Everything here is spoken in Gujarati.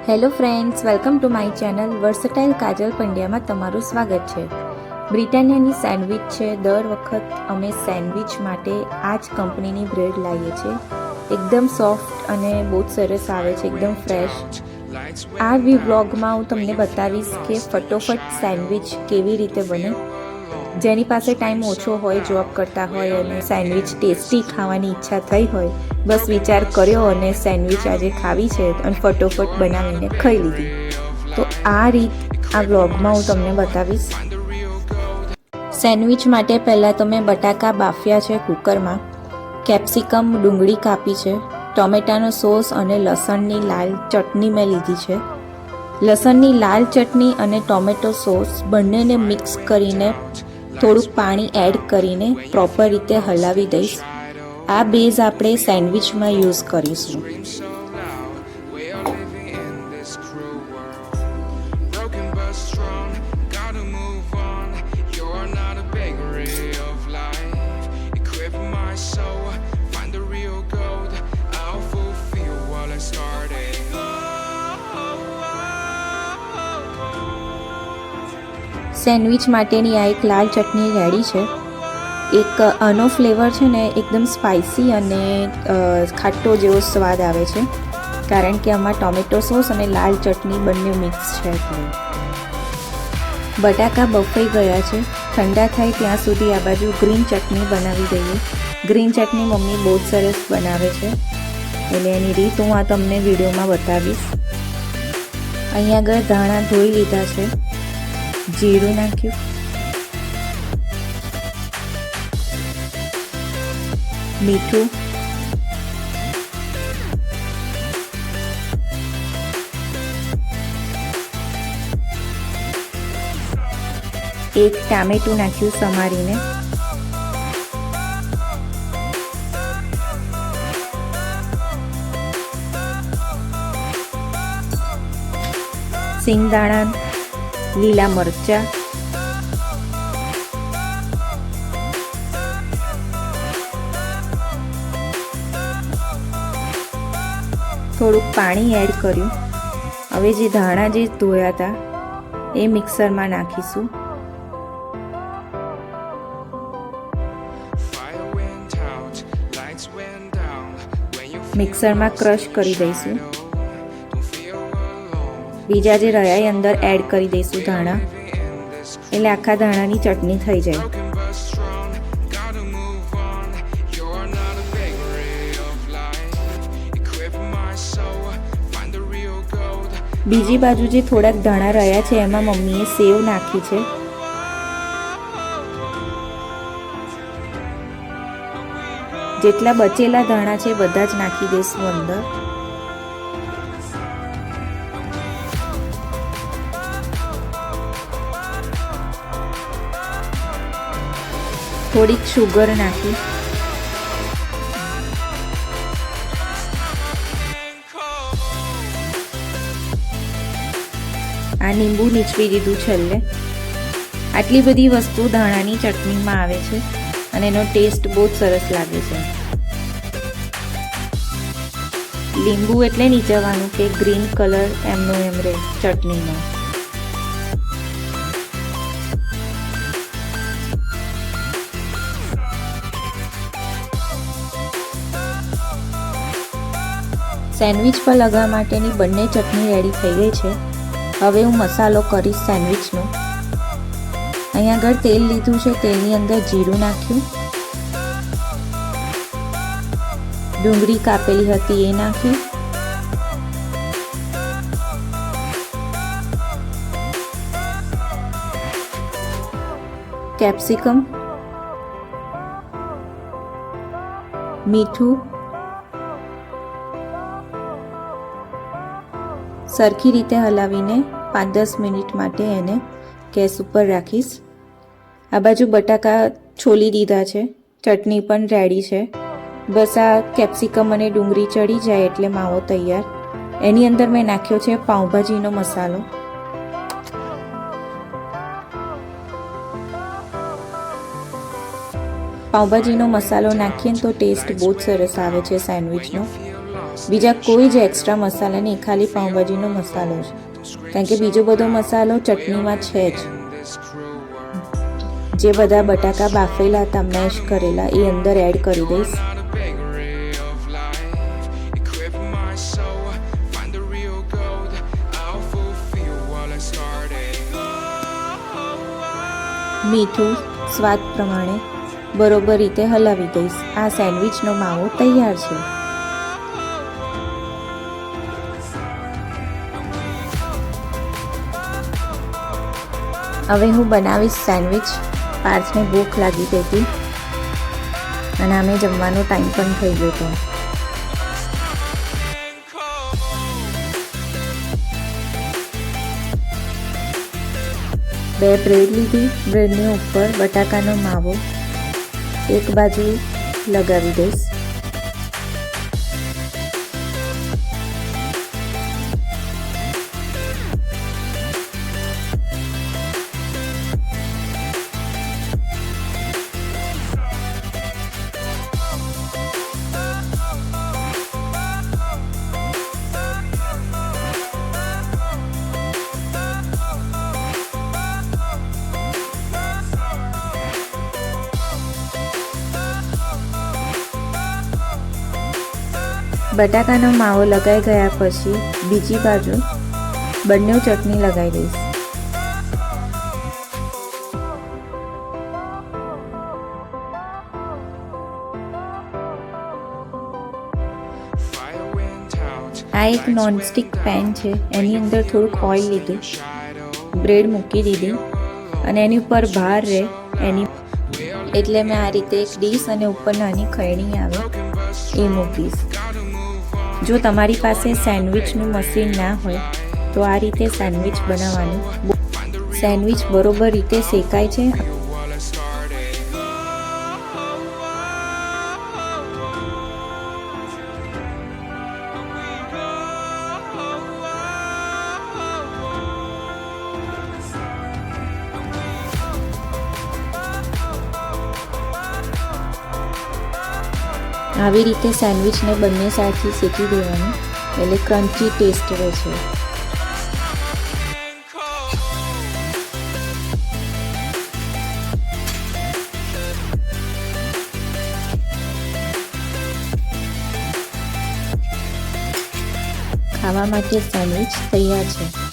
Hello friends, welcome to my channel Versatile Kajal પંડ્યામાં તમારું સ્વાગત છે. બ્રિટાનિયાની સેન્ડવિચ છે. દર વખત અમે સેન્ડવિચ માટે આ જ કંપનીની બ્રેડ લાવીએ છીએ. એકદમ સોફ્ટ અને બહુ જ સરસ આવે છે, એકદમ ફ્રેશ. આ વ્લોગમાં હું તમને બતાવીશ કે ફટોફટ સેન્ડવિચ કેવી રીતે બને. જેની પાસે ટાઈમ ઓછો હોય, જોબ કરતા હોય અને સેન્ડવિચ ટેસ્ટી ખાવાની ઈચ્છા થઈ હોય, બસ વિચાર કર્યો અને સેન્ડવિચ આજે ખાવી છે અને ફટોફટ બનાવીને ખાઈ લીધી. તો આ રીત આ વ્લોગમાં હું તમને બતાવીશ. સેન્ડવિચ માટે પહેલાં તો મેં બટાકા બાફ્યા છે કુકરમાં, કેપ્સિકમ, ડુંગળી કાપી છે, ટોમેટાનો સોસ અને લસણની લાલ ચટણી મેં લીધી છે. લસણની લાલ ચટણી અને ટોમેટો સોસ બંનેને મિક્સ કરીને થોડુંક પાણી એડ કરીને પ્રોપર રીતે હલાવી દઈશ. આ બેઝ આપણે સેન્ડવિચમાં યુઝ કરીશું. સેન્ડવિચ માટેની આ એક લાલ ચટણી રેડી છે. એક આનો ફ્લેવર છે ને એકદમ સ્પાઇસી અને ખાટો જેવો સ્વાદ આવે છે, કારણ કે આમાં ટોમેટો સોસ અને લાલ ચટણી બંને મિક્સ છે. બટાકા બફાઈ ગયા છે. ઠંડા થાય ત્યાં સુધી આ બાજુ ગ્રીન ચટણી બનાવી દઈએ. ગ્રીન ચટણી મમ્મી બહુ જ સરસ બનાવે છે, એટલે એની રીત હું આ તમને વિડીયોમાં બતાવીશ. અહીંયા આગળ ધાણા ધોઈ લીધા છે, જીરું નાખ્યું, મીઠું, એક ટામેટું નાખ્યું સમારીને, સિંગદાણા, લીલા મરચા, થોડુંક પાણી એડ કર્યું. હવે જે ધાણા જે ધોયા હતા એ મિક્સરમાં નાખીશું. મિક્સરમાં ક્રશ કરી દઈશું. બીજા જે રહ્યા એ અંદર એડ કરી દઈશું ધાણા, એટલે આખા ધાણાની ચટણી થઈ જાય. બીજી બાજુ જે થોડાક ધાણા રહ્યા છે એમાં મમ્મીએ સેવ નાખી છે. જેટલા બચેલા ધાણા છે બધા જ નાખી દઈશું અંદર. થોડીક શુગર નાખી. આ લીંબુ નીચવી દીધું છેલ્લે. આટલી બધી વસ્તુ ધાણાની ચટણીમાં આવે છે અને એનો ટેસ્ટ બહુ જ સરસ લાગે છે. લીંબુ એટલે નીચવાનું કે ગ્રીન કલર એમનો એમ રહે ચટણીનો. સેન્ડવિચ પર લગાવવા માટેની બંને ચટણી રેડી થઈ ગઈ છે. હવે હું મસાલો કરીશ સેન્ડવિચનો. અહીંયા આગળ તેલ લીધું છે, તેલની અંદર જીરું નાખ્યું, ડુંગળી કાપેલી હતી એ નાખી, કેપ્સિકમ, મીઠું, સરખી રીતે હલાવીને 5-10 મિનિટ માટે એને ગેસ ઉપર રાખીશ. આ બાજુ બટાકા છોલી દીધા છે, ચટણી પણ રેડી છે. બસ આ કેપ્સિકમ અને ડુંગળી ચડી જાય એટલે માવો તૈયાર. એની અંદર મેં નાખ્યો છે પાઉંભાજીનો મસાલો. પાઉંભાજીનો મસાલો નાખીએ તો ટેસ્ટ બહુ જ સરસ આવે છે સેન્ડવિચનો. બીજા કોઈ જ એક્સ્ટ્રા મસાલા નહીં, ખાલી પાઉંભાજીનો મસાલો છે, કારણ કે બીજો બધો મસાલો ચટણીમાં છે જ. જે બધા બટાકા બાફેલા હતા, મેશ કરેલા, એ અંદર એડ કરી દઈશ. મીઠું સ્વાદ પ્રમાણે બરોબર રીતે હલાવી દઈશ. આ સેન્ડવિચનો માવો તૈયાર છે. હવે હું બનાવીશ સેન્ડવિચ. પાર્થને ભૂખ લાગી ગઈ હતી અને અમે જમવાનો ટાઈમ પણ થઈ ગયો હતો. બે બ્રેડ લીધી. બ્રેડની ઉપર બટાકાનો માવો એક બાજુ લગાવી દઈશ. બટાકાનો માવો લગાઈ ગયા પછી બીજી બાજુ બંને ચટણી લગાવી દઈશ. આ એક નોનસ્ટિક પેન છે, એની અંદર થોડુંક ઓઇલ લીધું, બ્રેડ મૂકી દીધી અને એની ઉપર બહાર રહે એની એટલે મેં આ રીતે એક ડીશ અને ઉપર નાની ખૈણી આવે એ મૂકીશ. જો તમારી પાસે સેન્ડવિચનું મશીન ના હોય તો આ રીતે સેન્ડવિચ બનાવવાનું. સેન્ડવિચ બરોબર રીતે શેકાય છે. આવી રીતે સેન્ડવિચને બંને સાઈડથી શેકી દેવાનું, એટલે ક્રન્ચી ટેસ્ટ રહે છે. ખાવા માટે સેન્ડવિચ તૈયાર છે.